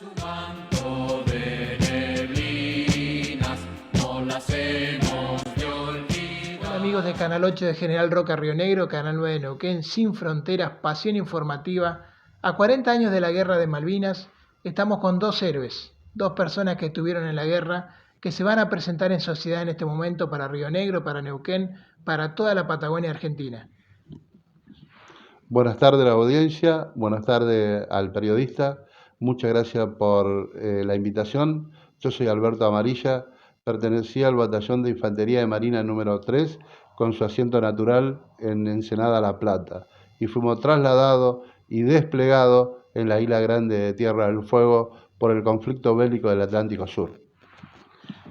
Su manto de neblinas, no las hemos de olvidar. Hola amigos de Canal 8 de General Roca Río Negro, Canal 9 de Neuquén, Sin Fronteras, Pasión Informativa. A 40 años de la Guerra de Malvinas, estamos con dos héroes, dos personas que estuvieron en la guerra, que se van a presentar en sociedad en este momento para Río Negro, para Neuquén, para toda la Patagonia Argentina. Buenas tardes a la audiencia, buenas tardes al periodista. Muchas gracias por la invitación. Yo soy Alberto Amarilla, pertenecía al Batallón de Infantería de Marina número 3, con su asiento natural en Ensenada La Plata, y fuimos trasladados y desplegados en la isla grande de Tierra del Fuego por el conflicto bélico del Atlántico Sur.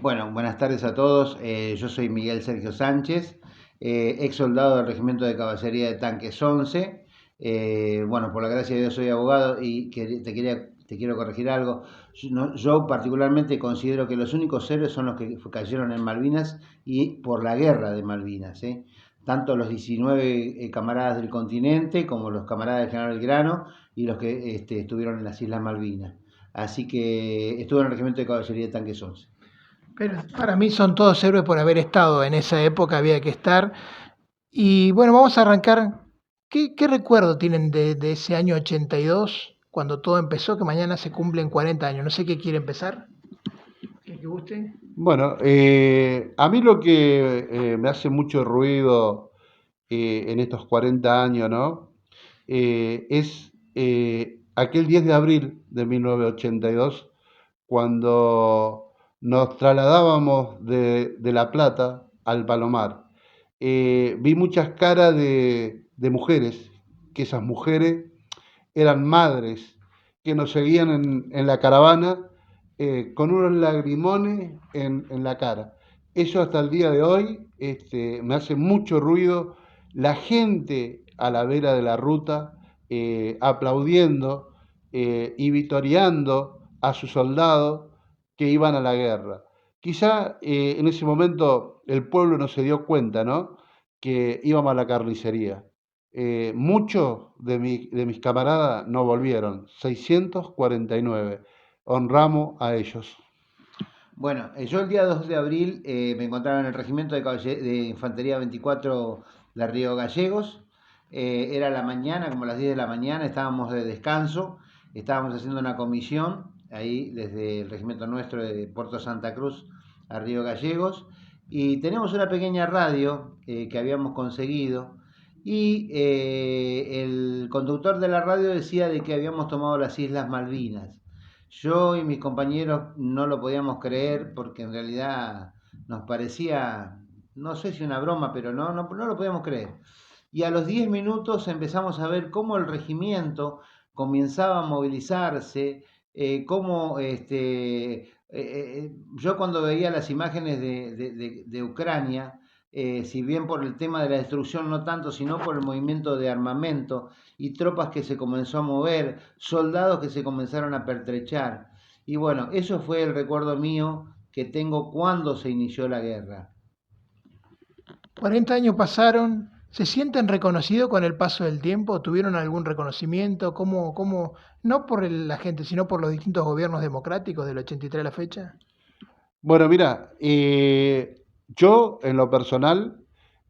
Bueno, buenas tardes a todos. Yo soy Miguel Sergio Sánchez, ex soldado del Regimiento de Caballería de Tanques 11. Bueno, por la gracia de Dios soy abogado y te quiero corregir algo. Yo particularmente considero que los únicos héroes son los que cayeron en Malvinas y por la guerra de Malvinas, ¿eh? Tanto los 19 camaradas del continente como los camaradas del General Belgrano y los que estuvieron en las Islas Malvinas. Así que estuve en el Regimiento de Caballería de Tanques 11. Pero para mí son todos héroes por haber estado en esa época, había que estar. Y bueno, vamos a arrancar. ¿Qué recuerdo tienen de ese año 82, cuando todo empezó, que mañana se cumplen 40 años? No sé qué quiere empezar. ¿Qué guste? Bueno, a mí lo que me hace mucho ruido en estos 40 años, ¿no? Es aquel 10 de abril de 1982, cuando nos trasladábamos de La Plata al Palomar. Vi muchas caras de mujeres, que esas mujeres eran madres, que nos seguían en la caravana con unos lagrimones en la cara. Eso hasta el día de hoy me hace mucho ruido. La gente a la vera de la ruta aplaudiendo y vitoreando a sus soldados que iban a la guerra. Quizá en ese momento el pueblo no se dio cuenta, ¿no? Que íbamos a la carnicería. Muchos de mis camaradas no volvieron, 649. Honramos a ellos. Bueno, yo el día 2 de abril me encontraba en el Regimiento de Infantería 24 de Río Gallegos. Era la mañana, como las 10 de la mañana, estábamos de descanso, estábamos haciendo una comisión ahí desde el regimiento nuestro de Puerto Santa Cruz a Río Gallegos, y tenemos una pequeña radio que habíamos conseguido, y el conductor de la radio decía de que habíamos tomado las Islas Malvinas. Yo y mis compañeros no lo podíamos creer porque en realidad nos parecía, no sé si una broma, pero no lo podíamos creer. Y a los 10 minutos empezamos a ver cómo el regimiento comenzaba a movilizarse, cómo yo cuando veía las imágenes de Ucrania, si bien por el tema de la destrucción no tanto, sino por el movimiento de armamento y tropas que se comenzó a mover, soldados que se comenzaron a pertrechar. Y bueno, eso fue el recuerdo mío que tengo cuando se inició la guerra. 40 años pasaron. ¿Se sienten reconocidos con el paso del tiempo? ¿Tuvieron algún reconocimiento? No por la gente, sino por los distintos gobiernos democráticos del 83 a la fecha? Bueno, mira, yo en lo personal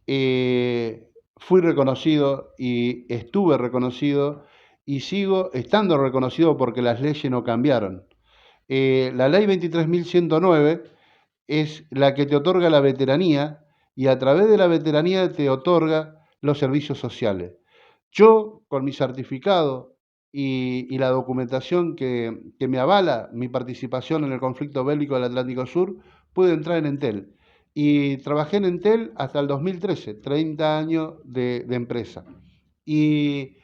fui reconocido y estuve reconocido y sigo estando reconocido porque las leyes no cambiaron. La ley 23.109 es la que te otorga la veteranía y a través de la veteranía te otorga los servicios sociales. Yo, con mi certificado y la documentación que me avala mi participación en el conflicto bélico del Atlántico Sur, pude entrar en Entel. Y trabajé en Entel hasta el 2013, 30 años de empresa. Y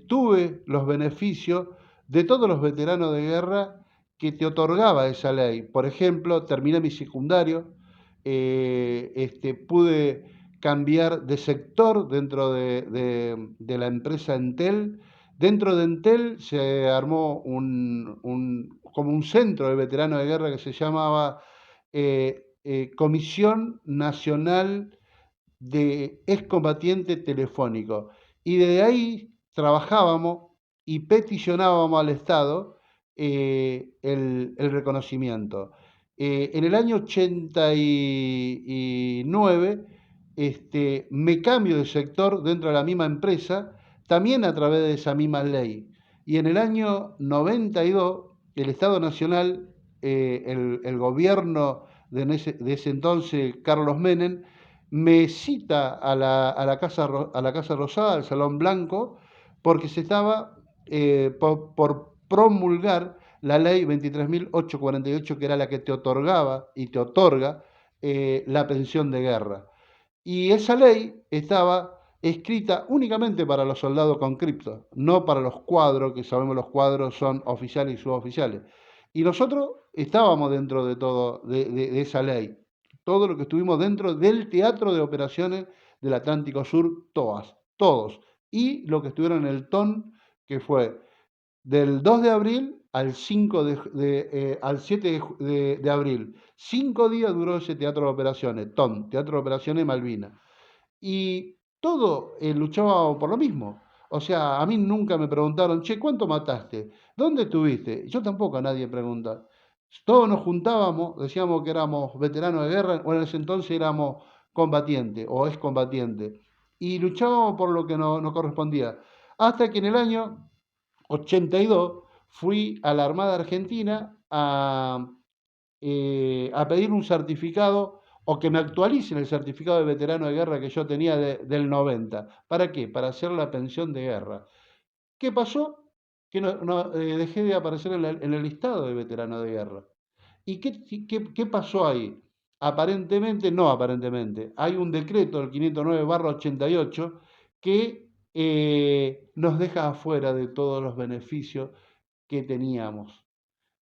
tuve los beneficios de todos los veteranos de guerra que te otorgaba esa ley. Por ejemplo, terminé mi secundario, pude cambiar de sector dentro de la empresa Entel. Dentro de Entel se armó como un centro de veteranos de guerra que se llamaba Comisión Nacional de Excombatiente Telefónico. Y desde ahí trabajábamos y peticionábamos al Estado el reconocimiento. En el año 89 me cambio de sector dentro de la misma empresa, también a través de esa misma ley. Y en el año 92, el Estado Nacional, el gobierno de ese entonces, Carlos Menem, me cita a la Casa Rosada, al Salón Blanco, porque se estaba por promulgar la ley 23.848, que era la que te otorgaba y te otorga la pensión de guerra. Y esa ley estaba escrita únicamente para los soldados conscriptos, no para los cuadros, que sabemos los cuadros son oficiales y suboficiales. Y nosotros estábamos dentro de todo, de esa ley. Todo lo que estuvimos dentro del teatro de operaciones del Atlántico Sur, todos. Y lo que estuvieron en el TON, que fue del 2 de abril al 7 de abril. 5 días duró ese teatro de operaciones, TON, Teatro de Operaciones Malvinas. Y todo luchaba por lo mismo. O sea, a mí nunca me preguntaron, che, ¿cuánto mataste? ¿Dónde estuviste? Yo tampoco a nadie pregunta. Todos nos juntábamos, decíamos que éramos veteranos de guerra, o en ese entonces éramos combatientes o excombatientes, y luchábamos por lo que nos correspondía. Hasta que en el año 82 fui a la Armada Argentina a pedir un certificado o que me actualicen el certificado de veterano de guerra que yo tenía del 90. ¿Para qué? Para hacer la pensión de guerra. ¿Qué pasó? Que dejé de aparecer en el listado de veterano de guerra. ¿Y qué pasó ahí? Aparentemente, no aparentemente, hay un decreto, el 509/88, que nos deja afuera de todos los beneficios que teníamos.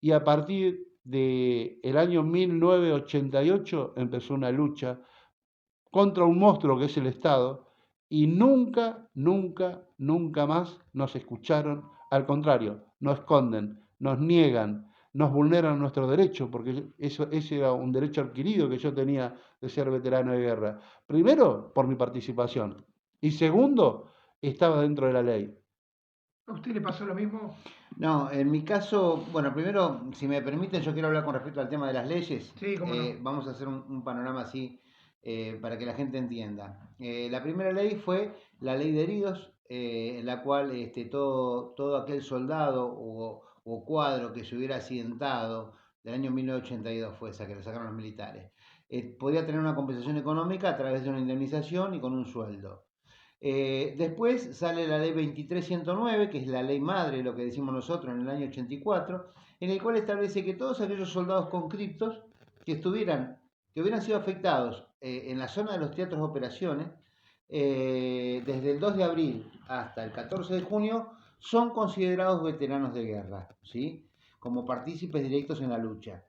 Y a partir del año 1988 empezó una lucha contra un monstruo que es el Estado y nunca más nos escucharon. Al contrario, nos esconden, nos niegan, nos vulneran nuestros derechos, porque ese era un derecho adquirido que yo tenía de ser veterano de guerra. Primero, por mi participación. Y segundo, estaba dentro de la ley. ¿A usted le pasó lo mismo? No, en mi caso, bueno, primero, si me permiten, yo quiero hablar con respecto al tema de las leyes. Sí, cómo no. Vamos a hacer un panorama así para que la gente entienda. La primera ley fue la ley de heridos, en la cual todo aquel soldado o cuadro que se hubiera accidentado del año 1982 fue esa que le sacaron los militares, podía tener una compensación económica a través de una indemnización y con un sueldo. Después sale la ley 2309, que es la ley madre, lo que decimos nosotros, en el año 84, en el cual establece que todos aquellos soldados conscriptos que hubieran sido afectados en la zona de los teatros de operaciones, desde el 2 de abril hasta el 14 de junio, son considerados veteranos de guerra, ¿sí? Como partícipes directos en la lucha.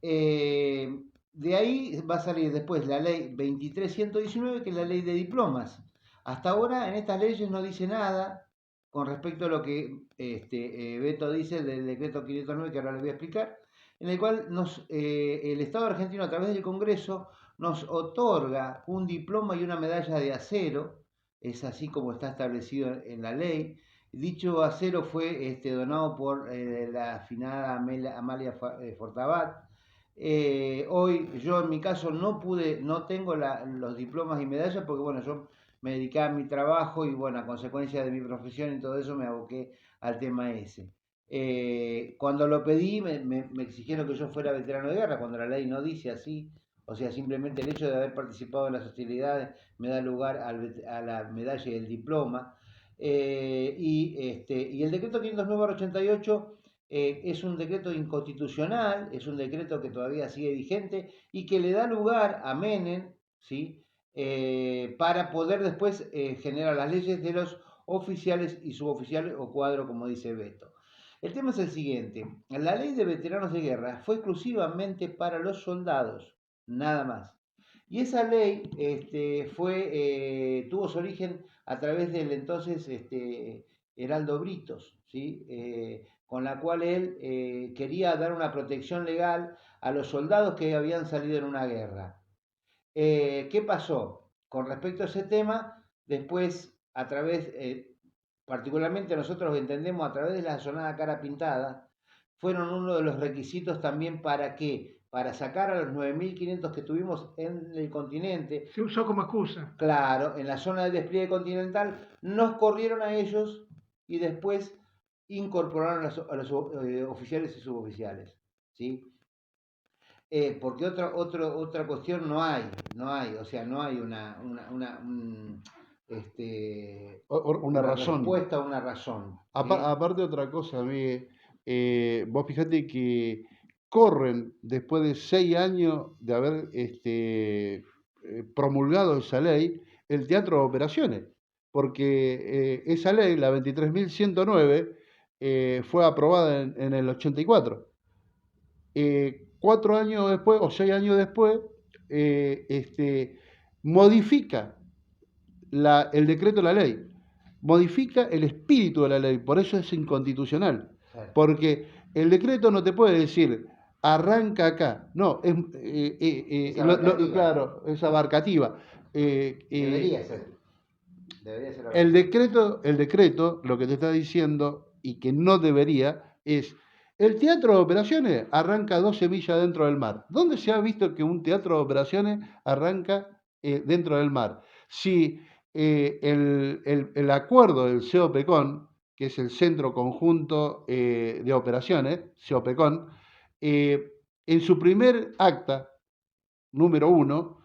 De ahí va a salir después la ley 2319, que es la ley de diplomas. Hasta ahora en estas leyes no dice nada con respecto a lo que Beto dice del decreto 509, que ahora les voy a explicar, en el cual el Estado argentino a través del Congreso nos otorga un diploma y una medalla de acero, es así como está establecido en la ley. Dicho acero fue donado por la afinada Amalia Fortabat. Hoy yo en mi caso no tengo los diplomas y medallas porque bueno, yo me dediqué a mi trabajo y bueno, a consecuencia de mi profesión y todo eso me aboqué al tema ese. Cuando lo pedí me exigieron que yo fuera veterano de guerra, cuando la ley no dice así, o sea, simplemente el hecho de haber participado en las hostilidades me da lugar a la medalla y el diploma. Y el decreto 509/88 es un decreto inconstitucional, es un decreto que todavía sigue vigente y que le da lugar a Menem, ¿sí? Para poder después generar las leyes de los oficiales y suboficiales o cuadro, como dice Beto. El tema es el siguiente, la ley de veteranos de guerra fue exclusivamente para los soldados, nada más. Y esa ley tuvo su origen a través del entonces Heraldo Britos, ¿sí? Con la cual él quería dar una protección legal a los soldados que habían salido en una guerra. ¿Qué pasó? Con respecto a ese tema, después, a través, particularmente nosotros entendemos a través de la sonada cara pintada, fueron uno de los requisitos también para que, para sacar a los 9.500 que tuvimos en el continente, Se usó como excusa. claro, en la zona de despliegue continental, nos corrieron a ellos y después incorporaron a los oficiales y suboficiales, ¿sí? Porque otra cuestión no hay, o sea, no hay Una una razón. respuesta, una razón, ¿sí? Aparte otra cosa, Miguel, vos fijate que corren después de 6 años de haber promulgado esa ley el teatro de operaciones, porque esa ley, la 23.109, fue aprobada en el 84. 4 años después o 6 años después, modifica el decreto de la ley, modifica el espíritu de la ley, por eso es inconstitucional, Claro. porque el decreto no te puede decir arranca acá, no, Es abarcativa. claro, es abarcativa. Debería ser El decreto lo que te está diciendo y que no debería es el teatro de operaciones arranca 12 millas dentro del mar. ¿Dónde se ha visto que un teatro de operaciones arranca dentro del mar? Si el acuerdo del COPECON, que es el Centro Conjunto de Operaciones, COPECON, en su primer acta, número 1,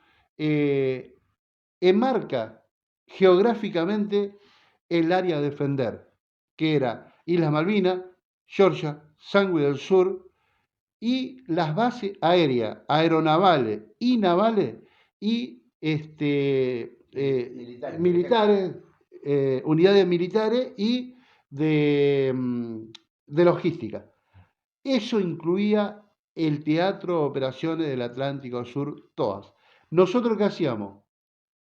enmarca geográficamente el área a defender, que era Islas Malvinas, Georgia, Sandwich del Sur y las bases aéreas, aeronavales y navales y militares, unidades militares y de logística. Eso incluía el Teatro de Operaciones del Atlántico Sur, todas. ¿Nosotros qué hacíamos?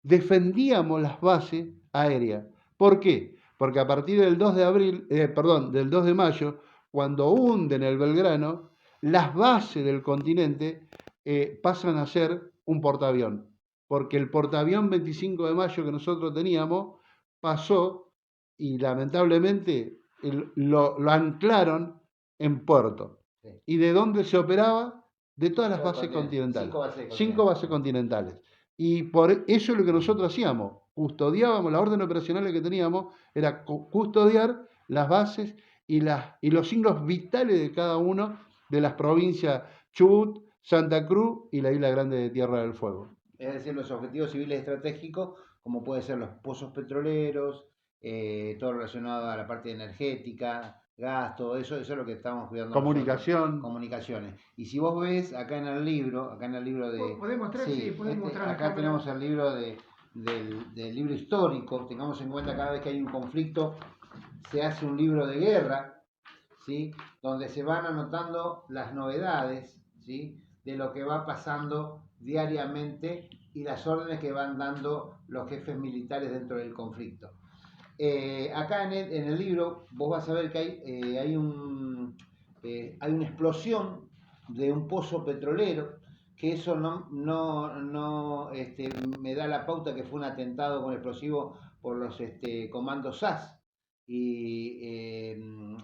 Defendíamos las bases aéreas. ¿Por qué? Porque a partir del 2 de abril, del 2 de mayo, cuando hunden el Belgrano, las bases del continente pasan a ser un portaavión. Porque el portaavión 25 de mayo que nosotros teníamos pasó y lamentablemente lo anclaron en Puerto. Sí. ¿Y de dónde se operaba? De todas las Todo bases continente. continentales. 5 bases continentales. Y por eso es lo que nosotros hacíamos. Custodiábamos, la orden operacional que teníamos era custodiar las bases y los signos vitales de cada una de las provincias Chubut, Santa Cruz y la Isla Grande de Tierra del Fuego. Es decir, los objetivos civiles estratégicos, como pueden ser los pozos petroleros, todo relacionado a la parte energética, gas, todo eso, eso es lo que estamos cuidando Comunicación. nosotros. Comunicaciones. Y si vos ves acá en el libro de... ¿Podés mostrar? Sí, podés mostrar. Acá tenemos el libro del libro histórico. Tengamos en cuenta cada vez que hay un conflicto, se hace un libro de guerra, ¿sí? Donde se van anotando las novedades, ¿sí? De lo que va pasando diariamente y las órdenes que van dando los jefes militares dentro del conflicto. Acá en el libro vos vas a ver que hay una explosión de un pozo petrolero, que eso me da la pauta que fue un atentado con explosivo por los comandos SAS y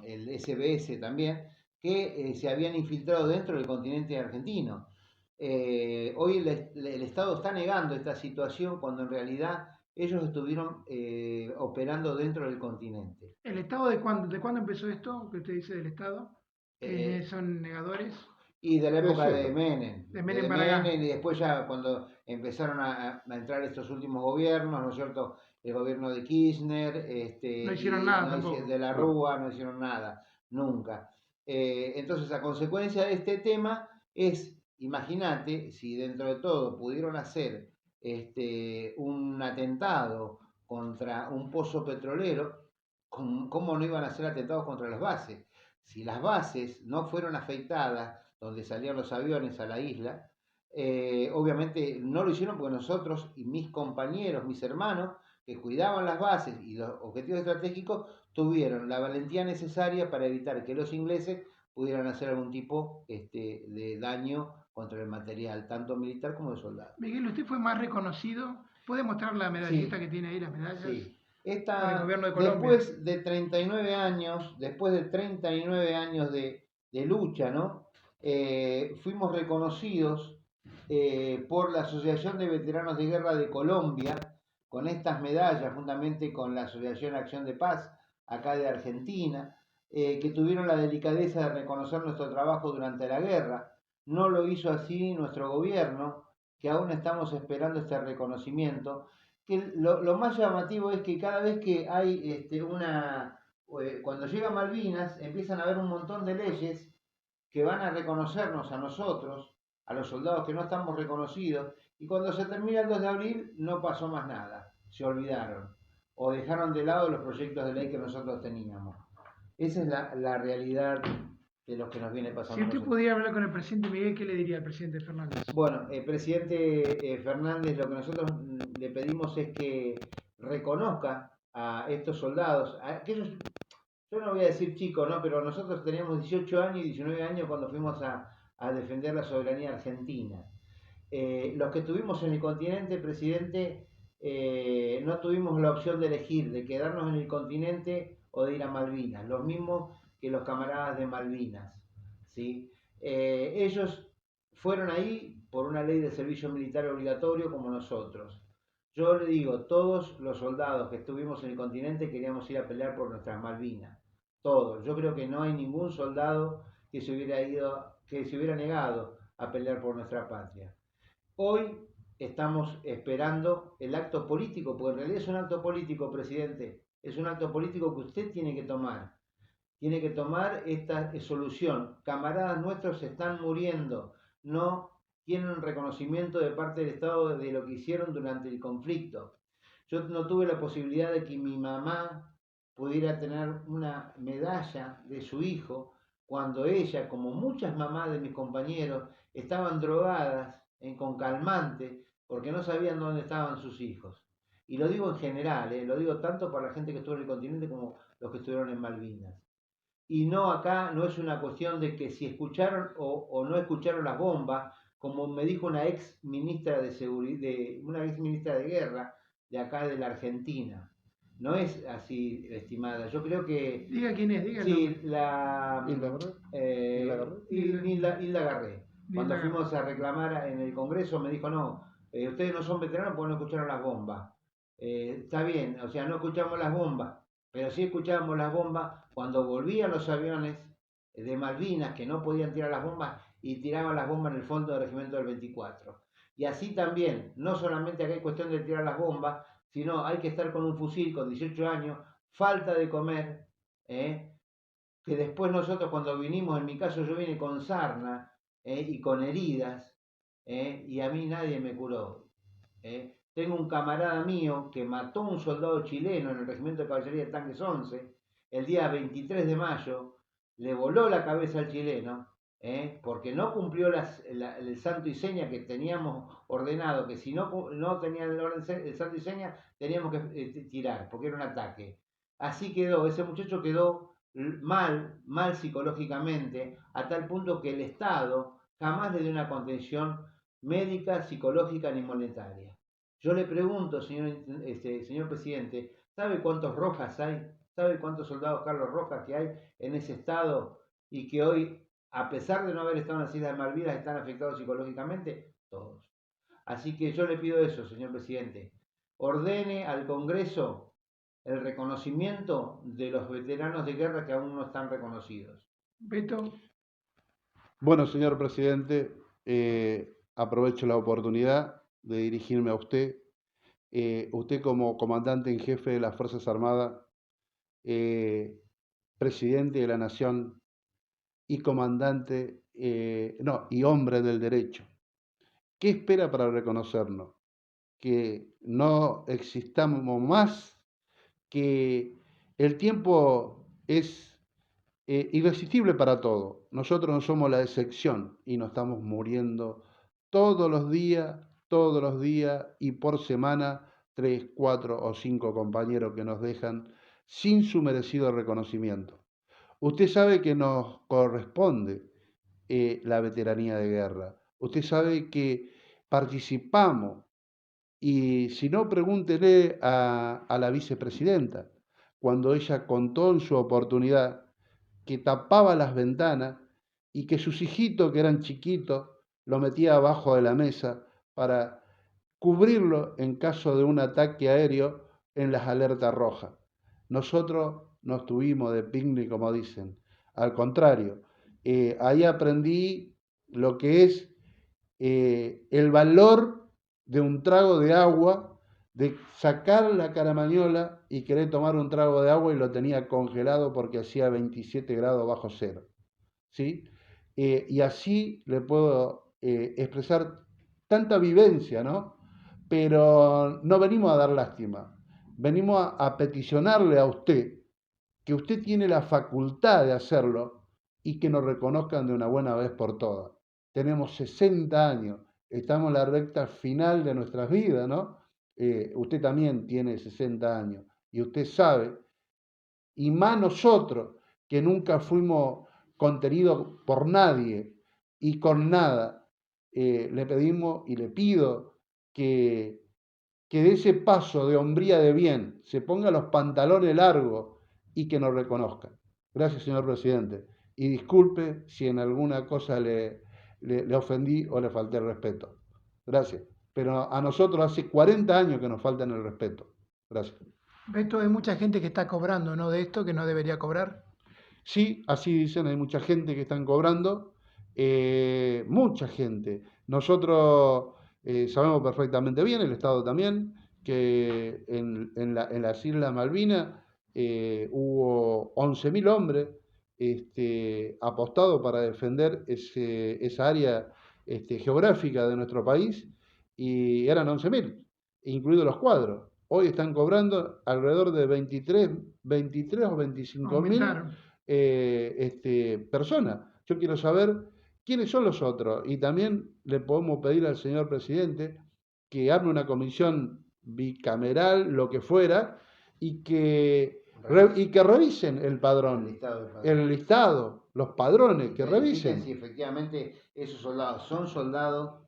el SBS también, que se habían infiltrado dentro del continente argentino. Hoy el Estado está negando esta situación cuando en realidad ellos estuvieron operando dentro del continente. ¿El Estado de cuándo empezó esto? ¿Qué usted dice del Estado? ¿Son negadores? Y de la época de Menem. De Menem para acá. Y después ya cuando empezaron a entrar estos últimos gobiernos, ¿no es cierto? El gobierno de Kirchner, no hicieron nada tampoco. De la Rúa, no hicieron nada, nunca. Entonces, a consecuencia de este tema es, imagínate, si dentro de todo pudieron hacer un atentado contra un pozo petrolero, ¿cómo no iban a hacer atentados contra las bases? Si las bases no fueron afectadas, donde salían los aviones a la isla, obviamente no lo hicieron porque nosotros y mis compañeros, mis hermanos, que cuidaban las bases y los objetivos estratégicos, tuvieron la valentía necesaria para evitar que los ingleses pudieran hacer algún tipo de daño contra el material, tanto militar como de soldado. Miguel, usted fue más reconocido. ¿Puede mostrar la medallita que tiene ahí, las medallas? Sí. Por el gobierno de Colombia. Después de 39 años de de lucha, ¿no? Fuimos reconocidos por la Asociación de Veteranos de Guerra de Colombia con estas medallas, juntamente con la Asociación Acción de Paz, acá de Argentina, que tuvieron la delicadeza de reconocer nuestro trabajo durante la guerra. No lo hizo así nuestro gobierno, que aún estamos esperando este reconocimiento. Que lo más llamativo es que cada vez que hay cuando llega Malvinas, empiezan a haber un montón de leyes que van a reconocernos a nosotros, a los soldados que no estamos reconocidos, y cuando se termina el 2 de abril no pasó más nada, se olvidaron o dejaron de lado los proyectos de ley que nosotros teníamos. Esa es la realidad de lo que nos viene pasando. Si usted pudiera hablar con el presidente Miguel, ¿qué le diría al presidente Fernández? Bueno, el presidente Fernández, lo que nosotros le pedimos es que reconozca a estos soldados, a aquellos, yo no voy a decir chicos, ¿no? Pero nosotros teníamos 18 años y 19 años cuando fuimos a defender la soberanía argentina. Los que estuvimos en el continente, presidente, no tuvimos la opción de elegir, de quedarnos en el continente o de ir a Malvinas, los mismos que los camaradas de Malvinas, ¿sí? Ellos fueron ahí por una ley de servicio militar obligatorio como nosotros. Yo le digo, todos los soldados que estuvimos en el continente queríamos ir a pelear por nuestras Malvinas, todos. Yo creo que no hay ningún soldado que se hubiera negado a pelear por nuestra patria. Hoy estamos esperando el acto político, porque en realidad es un acto político, presidente, es un acto político que usted tiene que tomar. Tiene que tomar esta solución. Camaradas nuestros se están muriendo, no tienen un reconocimiento de parte del Estado de lo que hicieron durante el conflicto. Yo no tuve la posibilidad de que mi mamá pudiera tener una medalla de su hijo cuando ella, como muchas mamás de mis compañeros, estaban drogadas con calmante porque no sabían dónde estaban sus hijos. Y lo digo en general, lo digo tanto para la gente que estuvo en el continente como los que estuvieron en Malvinas. Y no, acá no es una cuestión de que si escucharon o no escucharon las bombas, como me dijo una ex ministra de seguridad, una ex ministra de guerra de acá de la Argentina. No es así, estimada. Yo creo que Diga quién es, dígalo. sí, la Hilda Garré. Cuando fuimos a reclamar en el Congreso me dijo, no, ustedes no son veteranos porque no escucharon las bombas. Está bien, o sea, no escuchamos las bombas, pero sí escuchábamos las bombas cuando volvían los aviones de Malvinas que no podían tirar las bombas y tiraban las bombas en el fondo del regimiento del 24. Y así también, no solamente acá hay cuestión de tirar las bombas, sino hay que estar con un fusil con 18 años, falta de comer, que después nosotros cuando vinimos, en mi caso yo vine con sarna y con heridas, y a mí nadie me curó. Tengo un camarada mío que mató a un soldado chileno en el Regimiento de Caballería de Tanques 11, el día 23 de mayo, le voló la cabeza al chileno, porque no cumplió el santo y seña que teníamos ordenado, que si no tenían el santo y seña, teníamos que tirar, porque era un ataque. Así quedó, ese muchacho quedó mal psicológicamente, a tal punto que el Estado jamás le dio una contención médica, psicológica ni monetaria. Yo le pregunto, señor presidente, ¿sabe cuántos Rojas hay? ¿Sabe cuántos soldados Carlos Rojas que hay en ese estado y que hoy, a pesar de no haber estado en las Islas Malvinas, están afectados psicológicamente? Todos. Así que yo le pido eso, señor presidente. Ordene al Congreso el reconocimiento de los veteranos de guerra que aún no están reconocidos. Beto. Bueno, señor presidente, aprovecho la oportunidad de dirigirme a usted. Usted como comandante en jefe de las Fuerzas Armadas, presidente de la Nación y comandante, y hombre del derecho. ¿Qué espera para reconocernos? Que no existamos más, que el tiempo es irresistible para todo. Nosotros no somos la excepción y nos estamos muriendo todos los días y por semana 3, 4 o 5 compañeros que nos dejan sin su merecido reconocimiento. Usted sabe que nos corresponde la veteranía de guerra. Usted sabe que participamos y si no, pregúntele a la vicepresidenta, cuando ella contó en su oportunidad que tapaba las ventanas y que sus hijitos, que eran chiquitos, lo metía abajo de la mesa para cubrirlo en caso de un ataque aéreo en las alertas rojas. Nosotros no estuvimos de picnic, como dicen. Al contrario, ahí aprendí lo que es el valor de un trago de agua, de sacar la caramañola y querer tomar un trago de agua y lo tenía congelado porque hacía 27 grados bajo cero. ¿Sí? Y así le puedo expresar tanta vivencia, ¿no? Pero no venimos a dar lástima, venimos a peticionarle a usted que usted tiene la facultad de hacerlo y que nos reconozcan de una buena vez por todas. Tenemos 60 años, estamos en la recta final de nuestras vidas, ¿no? Usted también tiene 60 años y usted sabe, y más nosotros, que nunca fuimos contenidos por nadie y con nada, le pedimos y le pido que de ese paso de hombría de bien se ponga los pantalones largos y que nos reconozcan. Gracias, señor presidente. Y disculpe si en alguna cosa le ofendí o le falté el respeto. Gracias. Pero a nosotros hace 40 años que nos faltan el respeto. Gracias. Beto, hay mucha gente que está cobrando, ¿no? De esto que no debería cobrar. Sí, así dicen, hay mucha gente que están cobrando, mucha gente. Nosotros sabemos perfectamente bien, el Estado también, que en las Islas Malvinas hubo 11.000 hombres apostados para defender esa área geográfica de nuestro país y eran 11.000, incluidos los cuadros. Hoy están cobrando alrededor de 23 o 25.000 Aumentaron. personas. Yo quiero saber quiénes son los otros y también le podemos pedir al señor presidente que arme una comisión bicameral, lo que fuera, y que revisen el padrón, el listado, los padrones, que revisen. Si efectivamente esos soldados son soldados,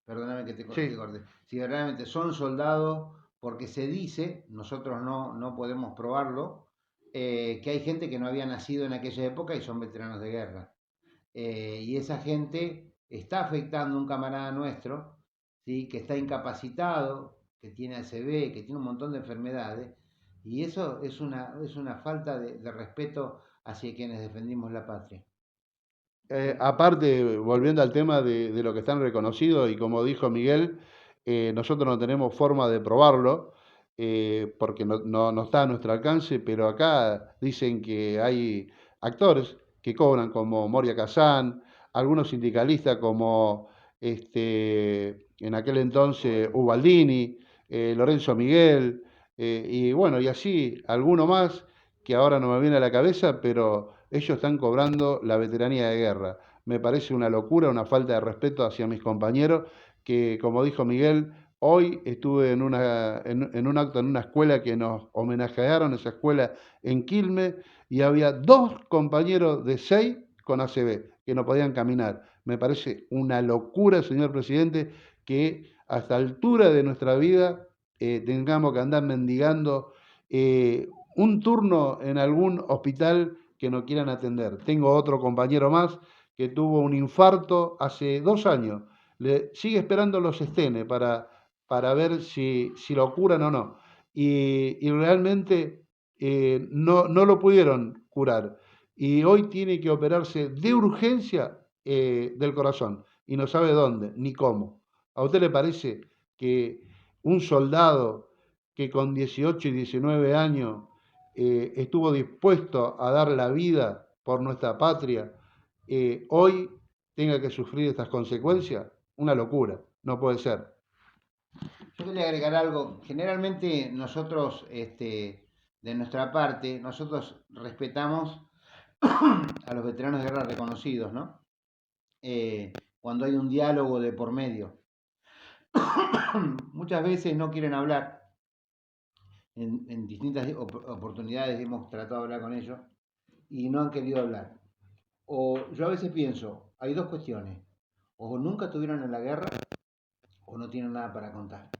perdóname que te Sí. corte, si realmente son soldados, porque se dice, nosotros no podemos probarlo, que hay gente que no había nacido en aquella época y son veteranos de guerra. Y esa gente está afectando a un camarada nuestro, ¿sí? Que está incapacitado, que tiene ACV, que tiene un montón de enfermedades, y eso es una falta de respeto hacia quienes defendimos la patria. Aparte, volviendo al tema de lo que están reconocidos, y como dijo Miguel, nosotros no tenemos forma de probarlo, porque no está a nuestro alcance, pero acá dicen que hay actores que cobran como Moria Kazán, algunos sindicalistas como en aquel entonces Ubaldini, Lorenzo Miguel, y bueno, y así, alguno más que ahora no me viene a la cabeza, pero ellos están cobrando la veteranía de guerra. Me parece una locura, una falta de respeto hacia mis compañeros, que como dijo Miguel, hoy estuve en un acto en una escuela que nos homenajearon, esa escuela en Quilmes, y había 2 compañeros de 6 con ACV, que no podían caminar. Me parece una locura, señor presidente, que a esta altura de nuestra vida tengamos que andar mendigando un turno en algún hospital que no quieran atender. Tengo otro compañero más que tuvo un infarto hace 2 años. Sigue esperando los estenes para ver si lo curan o no. Y realmente no lo pudieron curar. Y hoy tiene que operarse de urgencia del corazón. Y no sabe dónde ni cómo. ¿A usted le parece que un soldado que con 18 y 19 años estuvo dispuesto a dar la vida por nuestra patria, hoy tenga que sufrir estas consecuencias? Una locura, no puede ser. Yo quería agregar algo. Generalmente nosotros, de nuestra parte, nosotros respetamos a los veteranos de guerra reconocidos, ¿no? Cuando hay un diálogo de por medio. Muchas veces no quieren hablar. En distintas oportunidades hemos tratado de hablar con ellos y no han querido hablar. O yo a veces pienso, hay dos cuestiones. O nunca estuvieron en la guerra o no tienen nada para contar.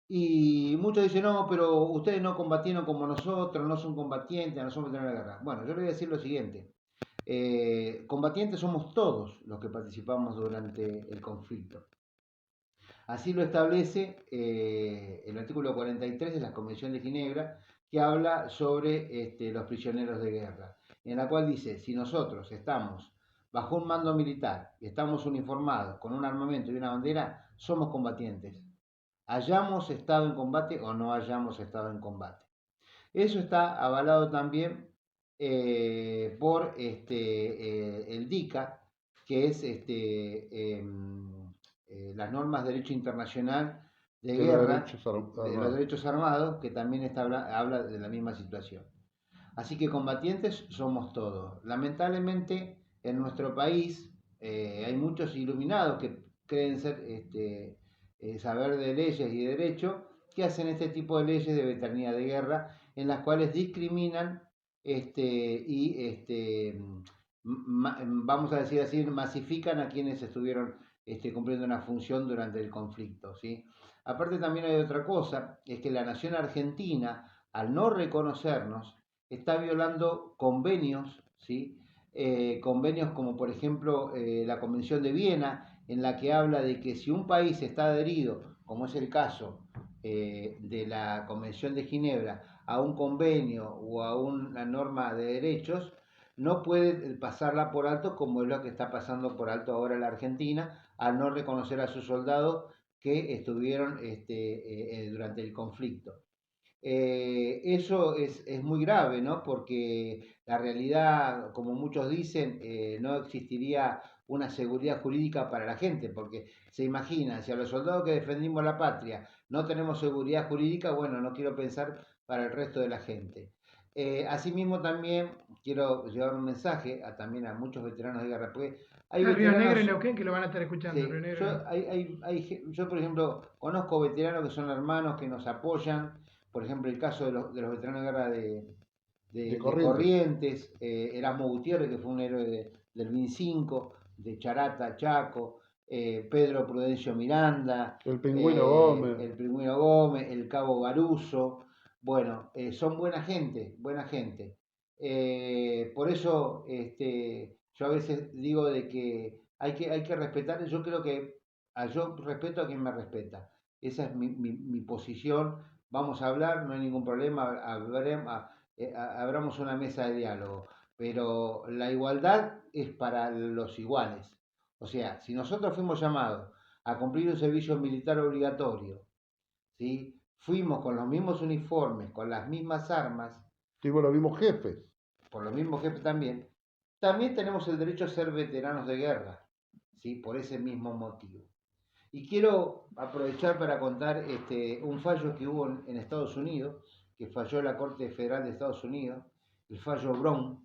Y muchos dicen, no, pero ustedes no combatieron como nosotros, no son combatientes, no son veteranos de la guerra. Bueno, yo le voy a decir lo siguiente. Combatientes somos todos los que participamos durante el conflicto. Así lo establece el artículo 43 de la Convención de Ginebra, que habla sobre los prisioneros de guerra, en la cual dice, si nosotros estamos bajo un mando militar y estamos uniformados con un armamento y una bandera, somos combatientes, hayamos estado en combate o no hayamos estado en combate. Eso está avalado también por el DICA, que es las normas de derecho internacional de guerra, de los derechos armados, que también habla de la misma situación. Así que combatientes somos todos. Lamentablemente en nuestro país hay muchos iluminados que creen saber de leyes y derecho, que hacen este tipo de leyes de veteranía de guerra, en las cuales discriminan vamos a decir así, masifican a quienes estuvieron cumpliendo una función durante el conflicto, ¿sí? Aparte también hay otra cosa, es que la nación argentina, al no reconocernos, está violando convenios, ¿sí? Convenios como por ejemplo la Convención de Viena, en la que habla de que si un país está adherido, como es el caso de la Convención de Ginebra, a un convenio o a una norma de derechos, no puede pasarla por alto, como es lo que está pasando por alto ahora la Argentina, al no reconocer a sus soldados que estuvieron durante el conflicto. Eso es muy grave, ¿no? Porque la realidad, como muchos dicen, no existiría una seguridad jurídica para la gente, porque se imagina, si a los soldados que defendimos la patria no tenemos seguridad jurídica, bueno, no quiero pensar para el resto de la gente. Asimismo también quiero llevar un mensaje también a muchos veteranos de guerra, porque hay Río veteranos... Negro y Neuquén, que lo van a estar escuchando. Sí, Río Negro. yo, por ejemplo, conozco veteranos que son hermanos, que nos apoyan. Por ejemplo, el caso de los veteranos de guerra de Corrientes, Erasmo Gutiérrez, que fue un héroe del 25, de Charata, Chaco, Pedro Prudencio Miranda, El Pingüino Gómez. el Pingüino Gómez, el Cabo Garuso. Bueno, son buena gente, buena gente. Por eso yo a veces digo de que hay que respetar, yo creo que yo respeto a quien me respeta. Esa es mi posición. Vamos a hablar, no hay ningún problema, abramos una mesa de diálogo, pero la igualdad es para los iguales. O sea, si nosotros fuimos llamados a cumplir un servicio militar obligatorio, ¿sí? Fuimos con los mismos uniformes, con las mismas armas, Tuvimos los mismos jefes. por los mismos jefes también, también tenemos el derecho a ser veteranos de guerra, ¿sí? Por ese mismo motivo. Y quiero aprovechar para contar un fallo que hubo en Estados Unidos, que falló la Corte Federal de Estados Unidos, el fallo Brown.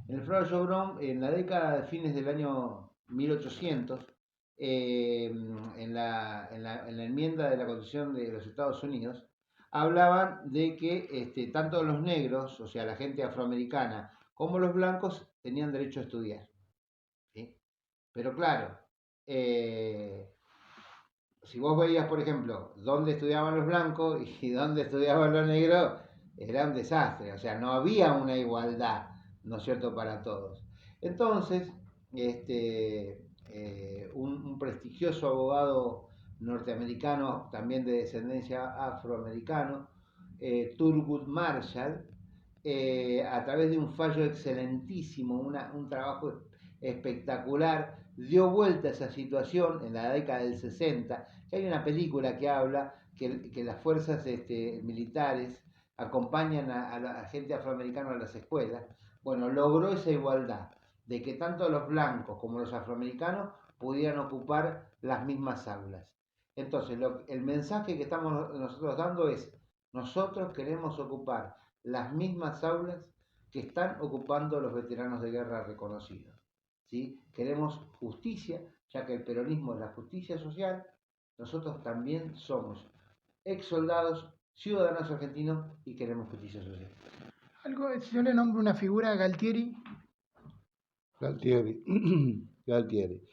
En el fallo Brown, en la década de fines del año 1800, en la enmienda de la Constitución de los Estados Unidos, hablaban de que tanto los negros, o sea, la gente afroamericana, como los blancos tenían derecho a estudiar, ¿sí? Pero claro, si vos veías, por ejemplo, dónde estudiaban los blancos y dónde estudiaban los negros, era un desastre, o sea, no había una igualdad, ¿no es cierto?, para todos. Entonces, un prestigioso abogado norteamericano, también de descendencia afroamericana, Thurgood Marshall, a través de un fallo excelentísimo, un trabajo espectacular, dio vuelta a esa situación en la década del 60, que hay una película que habla que las fuerzas militares acompañan a la gente afroamericana a las escuelas. Bueno, logró esa igualdad, de que tanto los blancos como los afroamericanos pudieran ocupar las mismas aulas. Entonces, el mensaje que estamos nosotros dando es, nosotros queremos ocupar las mismas aulas que están ocupando los veteranos de guerra reconocidos, ¿sí? Queremos justicia, ya que el peronismo es la justicia social. Nosotros también somos ex soldados, ciudadanos argentinos y queremos justicia social. Si yo le nombro una figura a Galtieri. Galtieri.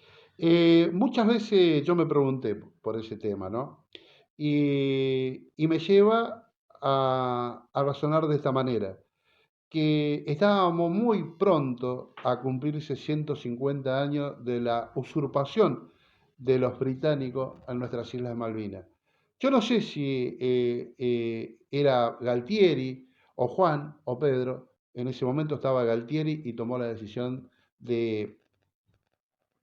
Muchas veces yo me pregunté por ese tema, ¿no? Y me lleva a razonar de esta manera, que estábamos muy pronto a cumplirse 150 años de la usurpación de los británicos en nuestras Islas Malvinas. Yo no sé si era Galtieri o Juan o Pedro, en ese momento estaba Galtieri y tomó la decisión de,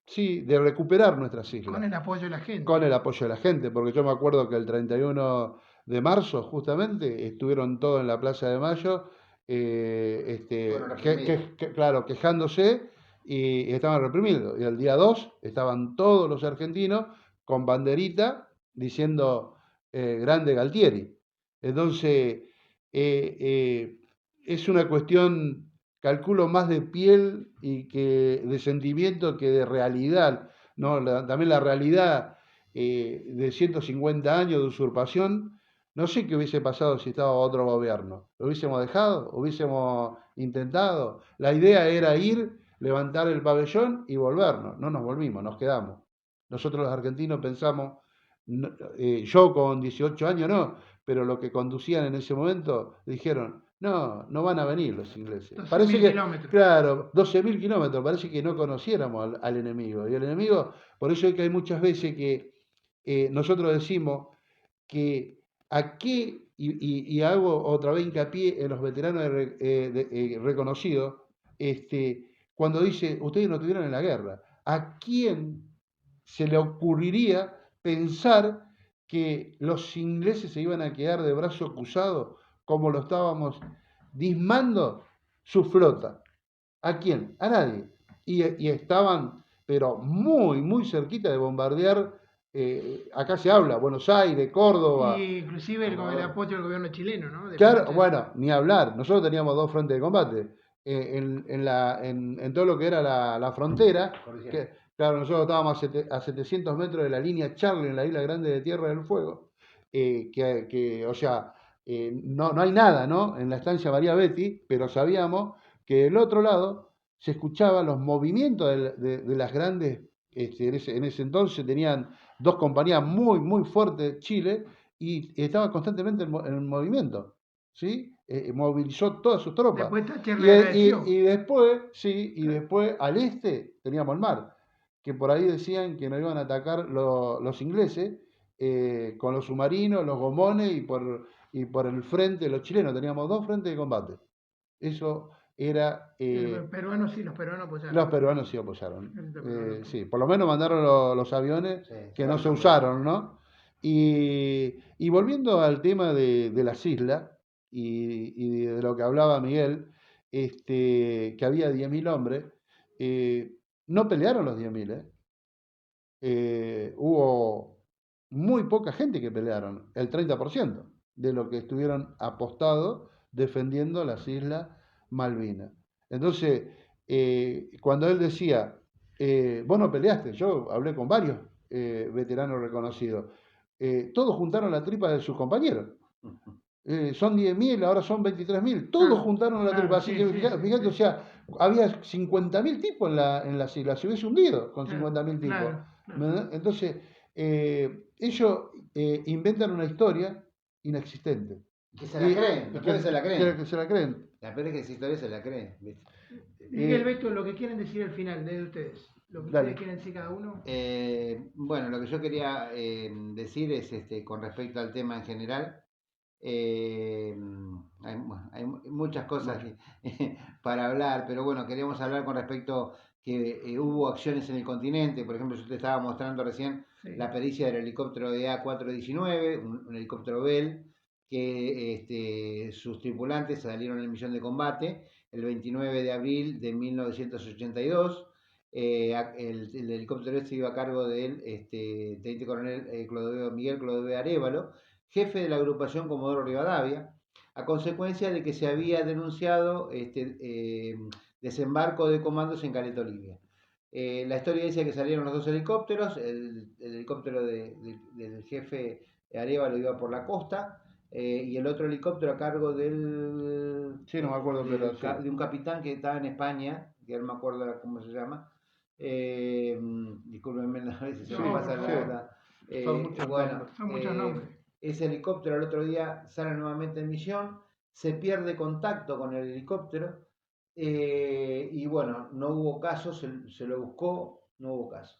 sí, de recuperar nuestras Con islas el apoyo de la gente. con el apoyo de la gente, porque yo me acuerdo que el 31 de marzo justamente estuvieron todos en la Plaza de Mayo, Fueron reprimidos. claro, quejándose y estaban reprimidos. Y el día 2 estaban todos los argentinos con banderita diciendo grande Galtieri. Entonces, es una cuestión, calculo, más de piel y que de sentimiento que de realidad, ¿no? También la realidad de 150 años de usurpación, no sé qué hubiese pasado si estaba otro gobierno. ¿Lo hubiésemos dejado? ¿Hubiésemos intentado? La idea era ir, levantar el pabellón y volvernos. No nos volvimos, nos quedamos. Nosotros los argentinos pensamos, yo con 18 años no, pero los que conducían en ese momento dijeron, no, no van a venir los ingleses. 12.000 kilómetros. Claro, 12.000 kilómetros, parece que no conociéramos al enemigo. Y el enemigo, por eso es que hay muchas veces que nosotros decimos que aquí, y hago otra vez hincapié en los veteranos reconocidos, cuando dice, ustedes no estuvieron en la guerra, ¿a quién se le ocurriría pensar que los ingleses se iban a quedar de brazo cruzado como lo estábamos dismando su flota? ¿A quién? A nadie. Y estaban, pero muy, muy cerquita de bombardear. Acá se habla, Buenos Aires, Córdoba. Y inclusive el apoyo del gobierno chileno, ¿no? De Claro, parte- bueno, ni hablar. Nosotros teníamos dos frentes de combate. En todo lo que era la frontera, claro, nosotros estábamos a 700 metros de la línea Charlie en la isla grande de Tierra del Fuego, o sea, no hay nada, ¿no? En la estancia María Betty, pero sabíamos que del otro lado se escuchaban los movimientos de las grandes, en ese entonces tenían dos compañías muy, muy fuertes, Chile, y estaba constantemente en movimiento, ¿sí? Movilizó todas sus tropas. Después Thatcher le agradeció. Y después, sí, y después al este teníamos el mar, que por ahí decían que nos iban a atacar los ingleses con los submarinos, los gomones y por el frente los chilenos. Teníamos dos frentes de combate. Eso era... Los peruanos sí, los peruanos apoyaron. los peruanos sí apoyaron. Los peruanos. Sí, por lo menos mandaron los aviones Sí, que no se bueno, usaron, ¿no? Y volviendo al tema de las islas y de lo que hablaba Miguel, que había 10.000 hombres, no pelearon los 10.000, ¿eh? Hubo muy poca gente que pelearon, el 30% de lo que estuvieron apostados defendiendo las Islas Malvinas. Entonces, cuando él decía, vos no peleaste, yo hablé con varios veteranos reconocidos, todos juntaron la tripa de sus compañeros. Son 10.000, ahora son 23.000, todos Claro, juntaron la claro, tripa. Así sí, que sí, fíjate, sí, o sí. sea, había 50.000 tipos en las islas, se hubiese hundido con Claro, 50.000 tipos. claro, claro. ¿Verdad? Entonces, ellos inventan una historia inexistente. Que se la creen, los peores se la creen. Que se la creen. La peor es que esa historia se la creen, ¿viste? Miguel, Beto, lo que quieren decir al final, desde ustedes. Lo que Dale. ustedes quieren decir cada uno. Bueno, lo que yo quería decir es con respecto al tema en general. Hay muchas cosas para hablar, pero bueno, queríamos hablar con respecto que hubo acciones en el continente. Por ejemplo, yo te estaba mostrando recién Sí. la pericia del helicóptero de A419, un helicóptero Bell, que sus tripulantes salieron en misión de combate el 29 de abril de 1982. El helicóptero este iba a cargo del teniente coronel Miguel Clodoveo Arévalo, jefe de la agrupación Comodoro Rivadavia, a consecuencia de que se había denunciado desembarco de comandos en Caleta Olivia. La historia dice que salieron los dos helicópteros, el helicóptero del jefe Arévalo iba por la costa, y el otro helicóptero a cargo Sí, no me acuerdo, pero sí. de un capitán que estaba en España, que no me acuerdo cómo se llama. Discúlpenme, a veces se me No, pasa por la favor. nota. Son muchos Bueno, nombres. Son muchos nombres. ese helicóptero al otro día sale nuevamente en misión se pierde contacto con el helicóptero y bueno, no hubo caso, se lo buscó, no hubo caso.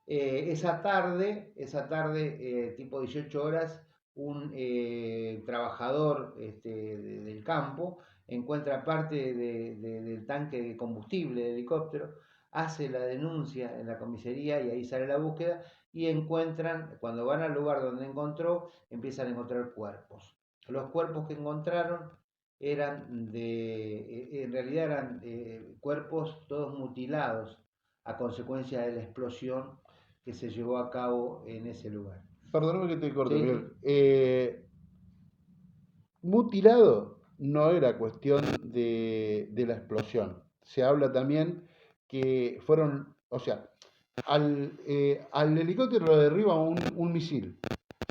Esa tarde tipo 18 horas, un trabajador del campo encuentra parte del tanque de combustible del helicóptero, hace la denuncia en la comisaría y ahí sale la búsqueda y encuentran, cuando van al lugar donde encontró, empiezan a encontrar cuerpos. Los cuerpos que encontraron en realidad eran cuerpos todos mutilados a consecuencia de la explosión que se llevó a cabo en ese lugar. Perdóname que te corte, Sí, Miguel. Mutilado no era cuestión de la explosión. Se habla también que fueron, o sea, al helicóptero lo derriba un misil.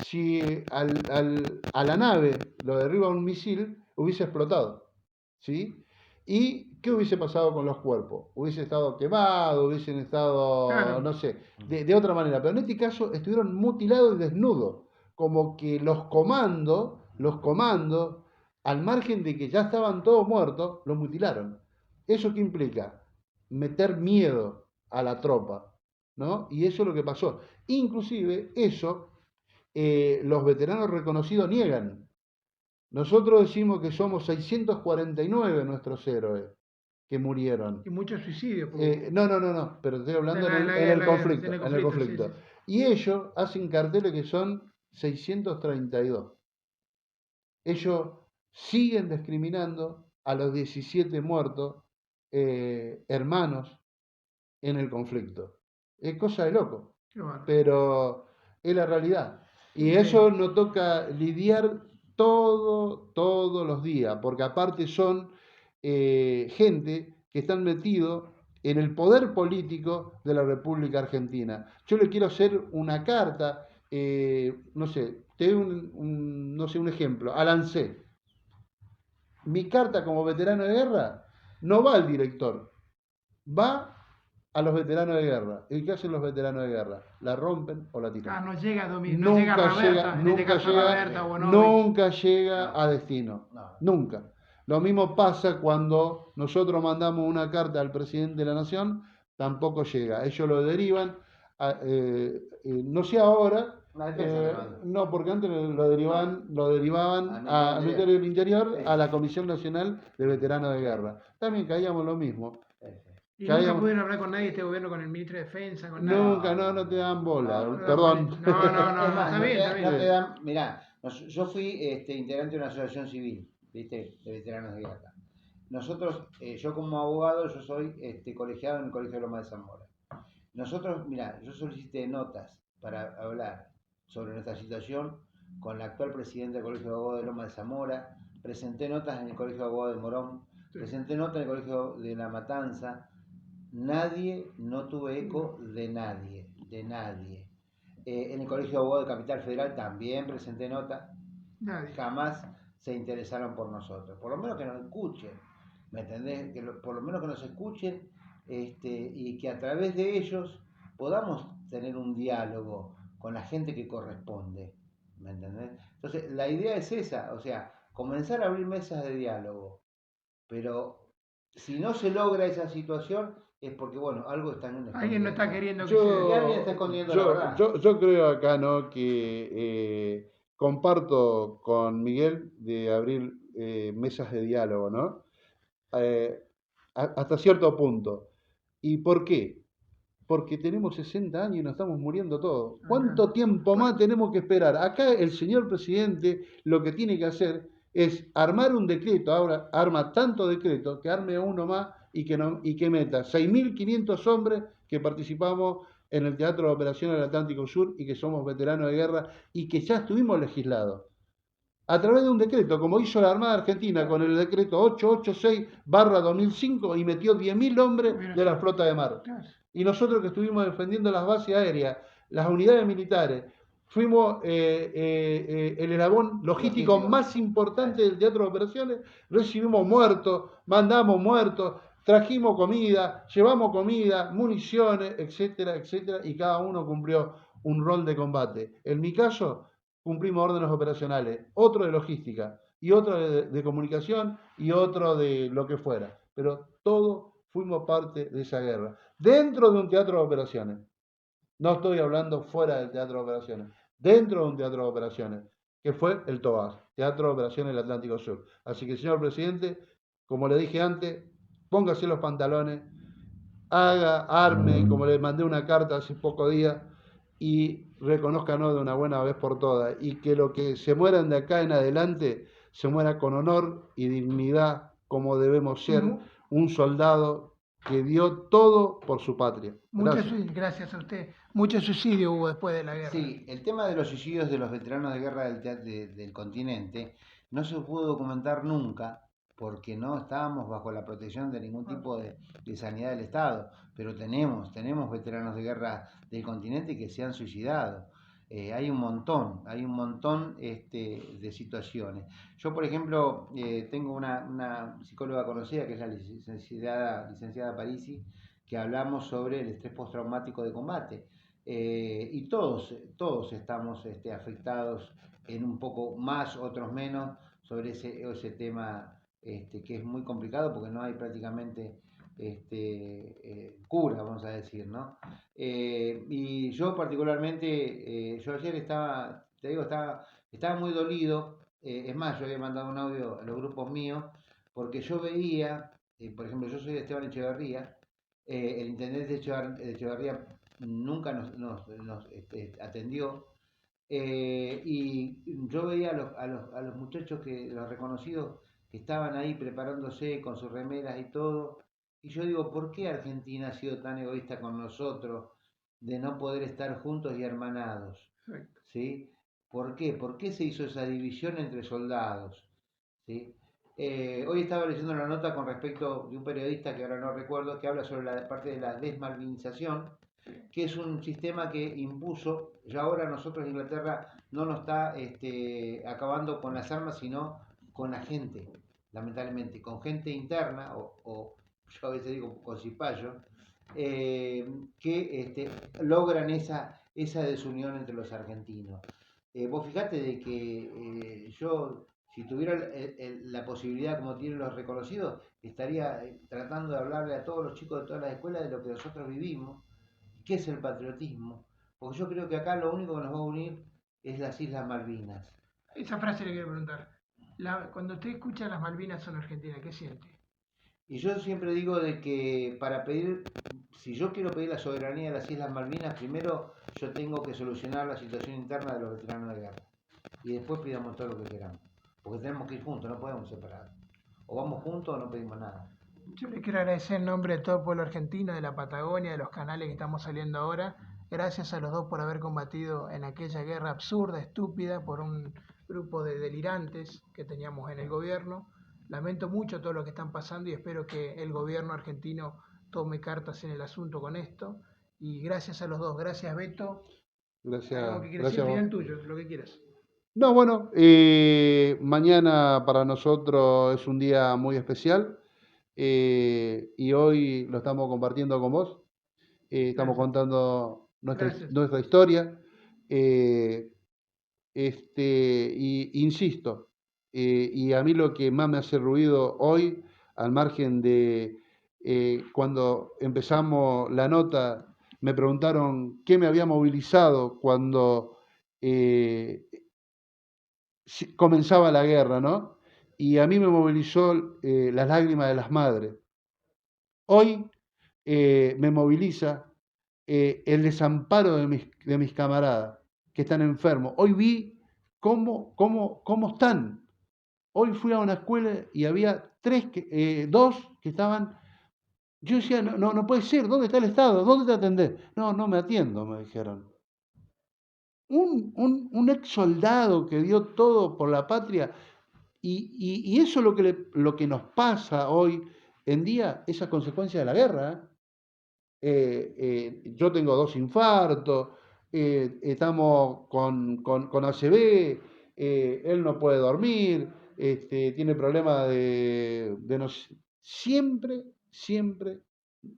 Si a la nave lo derriba un misil, hubiese explotado, ¿sí? ¿Y qué hubiese pasado con los cuerpos? Hubiese estado quemado, hubiesen estado, Claro. no sé, de otra manera. Pero en este caso estuvieron mutilados y desnudos. Como que los comandos, al margen de que ya estaban todos muertos, los mutilaron. ¿Eso qué implica? Meter miedo a la tropa, ¿no? Y eso es lo que pasó. Inclusive eso los veteranos reconocidos niegan. Nosotros decimos que somos 649 nuestros héroes que murieron. Y muchos suicidios. No, pero estoy hablando En en el conflicto, en el en el conflicto, sí, conflicto. sí. Y ellos hacen carteles que son 632. Ellos siguen discriminando a los 17 muertos hermanos en el conflicto. Es cosa de loco, Qué bárbaro. pero es la realidad. Y Sí. eso nos toca lidiar todos los días, porque aparte son gente que están metidos en el poder político de la República Argentina. Yo le quiero hacer una carta, no sé, te doy no sé, un ejemplo, a Lancet. Mi carta como veterano de guerra no va al director, va a los veteranos de guerra. ¿Y qué hacen los veteranos de guerra? La rompen o la tiran. No llega a Domingo, no llega a Roberta, en este caso Roberta o Bonovi. Nunca llega No. a destino. No. Nunca. Lo mismo pasa cuando nosotros mandamos una carta al presidente de la Nación, tampoco llega. Ellos lo derivan, no sé ahora, no, porque antes lo derivaban al Ministerio del Interior, a la Comisión Nacional de Veteranos de Guerra. También caíamos lo mismo. Y Que nunca hayamos- pudieron hablar con nadie de este gobierno, con el ministro de Defensa, con Nunca, nadie. no te dan bola, No, perdón. No, Es más, está bien, está bien. no te dan, mirá, yo fui integrante de una asociación civil, ¿viste? De veteranos de guerra. Nosotros, yo como abogado, yo soy colegiado en el Colegio de Loma de Zamora. Nosotros, mirá, yo solicité notas para hablar sobre nuestra situación con la actual presidenta del Colegio de Abogados de Loma de Zamora, presenté notas en el Colegio de Abogados de Morón, presenté notas en el Colegio de La Matanza. Nadie, no tuve eco de nadie, de nadie. En el Colegio de Abogados de Capital Federal también presenté nota, Nadie. jamás se interesaron por nosotros. Por lo menos que nos escuchen, ¿me entendés? Por lo menos que nos escuchen y que a través de ellos podamos tener un diálogo con la gente que corresponde, ¿me entendés? Entonces, la idea es esa, o sea, comenzar a abrir mesas de diálogo, pero si no se logra esa situación es porque, bueno, algo está en un Alguien no está queriendo que Y alguien está escondiendo la verdad. Yo creo acá, ¿no? Que comparto con Miguel de abrir mesas de diálogo, ¿no? Hasta cierto punto. ¿Y por qué? Porque tenemos 60 años y nos estamos muriendo todos. ¿Cuánto tiempo más tenemos que esperar? Acá el señor presidente lo que tiene que hacer es armar un decreto, ahora arma tanto decreto que arme uno más y que meta 6.500 hombres que participamos en el Teatro de Operaciones del Atlántico Sur y que somos veteranos de guerra y que ya estuvimos legislados. A través de un decreto, como hizo la Armada Argentina con el decreto 886/2005 y metió 10.000 hombres de la flota de mar. Y nosotros que estuvimos defendiendo las bases aéreas, las unidades militares, fuimos el eslabón logístico más importante del Teatro de Operaciones, recibimos muertos, mandamos muertos, trajimos comida, llevamos comida, municiones, etcétera, etcétera, y cada uno cumplió un rol de combate. En mi caso, cumplimos órdenes operacionales, otro de logística. y otro de comunicación, y otro de lo que fuera. Pero todos fuimos parte de esa guerra, dentro de un teatro de operaciones. No estoy hablando fuera del teatro de operaciones, dentro de un teatro de operaciones, que fue el TOAS, Teatro de Operaciones del Atlántico Sur. Así que, señor presidente, como le dije antes, póngase los pantalones, arme, como le mandé una carta hace pocos días, y reconózcanos de una buena vez por todas, y que lo que se mueran de acá en adelante se muera con honor y dignidad, como debemos ser un soldado que dio todo por su patria. Gracias. Gracias a usted. Mucho suicidio hubo después de la guerra. Sí, el tema de los suicidios de los veteranos de guerra del continente no se pudo documentar nunca porque no estábamos bajo la protección de ningún tipo de sanidad del Estado, pero tenemos veteranos de guerra del continente que se han suicidado. Hay un montón de situaciones. Yo, por ejemplo, tengo una psicóloga conocida que es la licenciada Parisi, que hablamos sobre el estrés postraumático de combate. Y todos estamos afectados en un poco más, otros menos, sobre ese tema que es muy complicado porque no hay prácticamente cura, vamos a decir, ¿no? Y yo particularmente, yo ayer estaba muy dolido, es más, yo había mandado un audio a los grupos míos porque yo veía, por ejemplo, yo soy de Esteban Echeverría, el intendente de Echeverría nunca nos atendió. Y yo veía a los muchachos, los reconocidos, que estaban ahí preparándose con sus remeras y todo. Y yo digo, ¿por qué Argentina ha sido tan egoísta con nosotros de no poder estar juntos y hermanados? ¿Sí? ¿Por qué? ¿Por qué se hizo esa división entre soldados? ¿Sí? Hoy estaba leyendo una nota con respecto de un periodista que ahora no recuerdo, que habla sobre la parte de la desmalvinización, que es un sistema que impuso, ya ahora nosotros Inglaterra no nos está acabando con las armas, sino con la gente, lamentablemente, con gente interna, o yo a veces digo con cipayos, que logran esa desunión entre los argentinos. Vos fijate de que yo, si tuviera la posibilidad como tienen los reconocidos, estaría tratando de hablarle a todos los chicos de todas las escuelas de lo que nosotros vivimos, qué es el patriotismo, porque yo creo que acá lo único que nos va a unir es las Islas Malvinas. Esa frase le quiero preguntar. Cuando usted escucha las Malvinas son argentinas, ¿qué siente? Y yo siempre digo de que para pedir, si yo quiero pedir la soberanía de las Islas Malvinas, primero yo tengo que solucionar la situación interna de los veteranos de guerra. Y después pidamos todo lo que queramos. Porque tenemos que ir juntos, no podemos separar. O vamos juntos o no pedimos nada. Yo le quiero agradecer en nombre de todo el pueblo argentino, de la Patagonia, de los canales que estamos saliendo ahora. Gracias a los dos por haber combatido en aquella guerra absurda, estúpida, por un grupo de delirantes que teníamos en el gobierno. Lamento mucho todo lo que están pasando y espero que el gobierno argentino tome cartas en el asunto con esto. Y gracias a los dos. Gracias, Beto. Gracias. Algo que quieras decir, Gracias. final tuyo, lo que quieras. No, bueno, mañana para nosotros es un día muy especial, y hoy lo estamos compartiendo con vos. Estamos Gracias. contando Gracias. nuestra historia. Y insisto, y a mí lo que más me hace ruido hoy, al margen de cuando empezamos la nota, me preguntaron qué me había movilizado cuando comenzaba la guerra, ¿no? Y a mí me movilizó las lágrimas de las madres. Hoy me moviliza el desamparo de mis camaradas que están enfermos. Hoy vi cómo están. Hoy fui a una escuela y había dos que estaban. Yo decía, no puede ser, ¿dónde está el Estado? ¿Dónde te atendés? No me atiendo, me dijeron. Un ex soldado que dio todo por la patria, y eso es lo que nos pasa hoy en día, esa consecuencia de la guerra. Yo tengo 2 infartos, estamos con ACV, él no puede dormir, tiene problemas siempre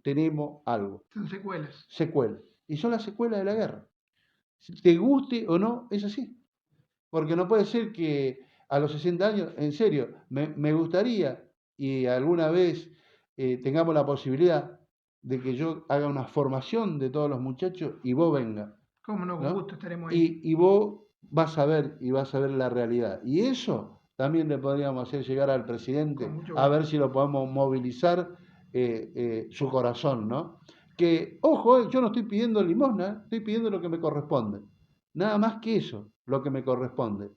tenemos algo, Son secuelas. secuelas, y son las secuelas de la guerra. Te guste o no, es así. Porque no puede ser que a los 60 años, en serio, me gustaría y alguna vez tengamos la posibilidad de que yo haga una formación de todos los muchachos y vos vengas, Cómo no, con ¿no? gusto estaremos ahí. Y vos vas a ver y vas a ver la realidad. Y eso también le podríamos hacer llegar al presidente, Con mucho a gusto. ver si lo podemos movilizar su corazón, ¿no? Que, ojo, yo no estoy pidiendo limosna, estoy pidiendo lo que me corresponde. Nada más que eso, lo que me corresponde.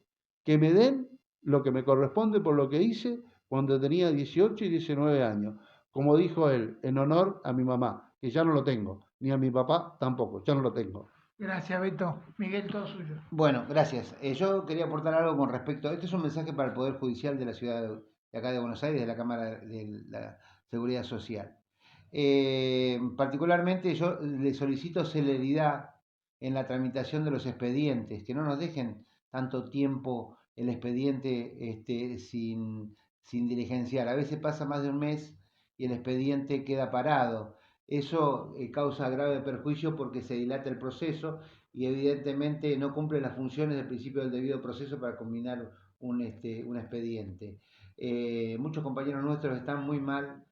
Que me den lo que me corresponde por lo que hice cuando tenía 18 y 19 años. Como dijo él, en honor a mi mamá, que ya no lo tengo, ni a mi papá tampoco, ya no lo tengo. Gracias, Beto. Miguel, todo suyo. Bueno, gracias. Yo quería aportar algo con respecto. Este es un mensaje para el Poder Judicial de la ciudad de acá de Buenos Aires, de la Cámara de la Seguridad Social. Particularmente yo le solicito celeridad en la tramitación de los expedientes, que no nos dejen tanto tiempo el expediente sin diligenciar. A veces pasa más de un mes y el expediente queda parado. Eso causa grave perjuicio porque se dilata el proceso y evidentemente no cumple las funciones del principio del debido proceso para culminar un expediente. Muchos compañeros nuestros están muy mal,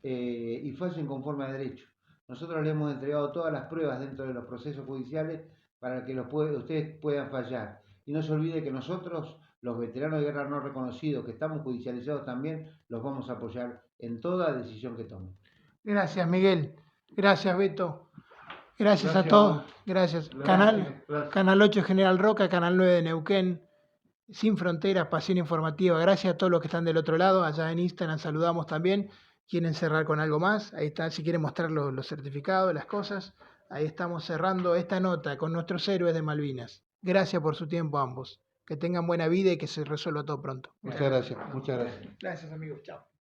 y fallen conforme a derecho. Nosotros le hemos entregado todas las pruebas dentro de los procesos judiciales para que ustedes puedan fallar. Y no se olvide que nosotros, los veteranos de guerra no reconocidos, que estamos judicializados también, los vamos a apoyar en toda decisión que tomen. Gracias, Miguel. Gracias, Beto. Gracias a Gracias a todos. vos. Gracias. Gracias. Canal 8 General Roca, Canal 9 de Neuquén. Sin Fronteras, Pasión Informativa. Gracias a todos los que están del otro lado. Allá en Instagram saludamos también. Quieren cerrar con algo más. Ahí está, si quieren mostrar los certificados, las cosas. Ahí estamos cerrando esta nota con nuestros héroes de Malvinas. Gracias por su tiempo a ambos. Que tengan buena vida y que se resuelva todo pronto. Muchas gracias, muchas gracias. Gracias, amigos. Chao.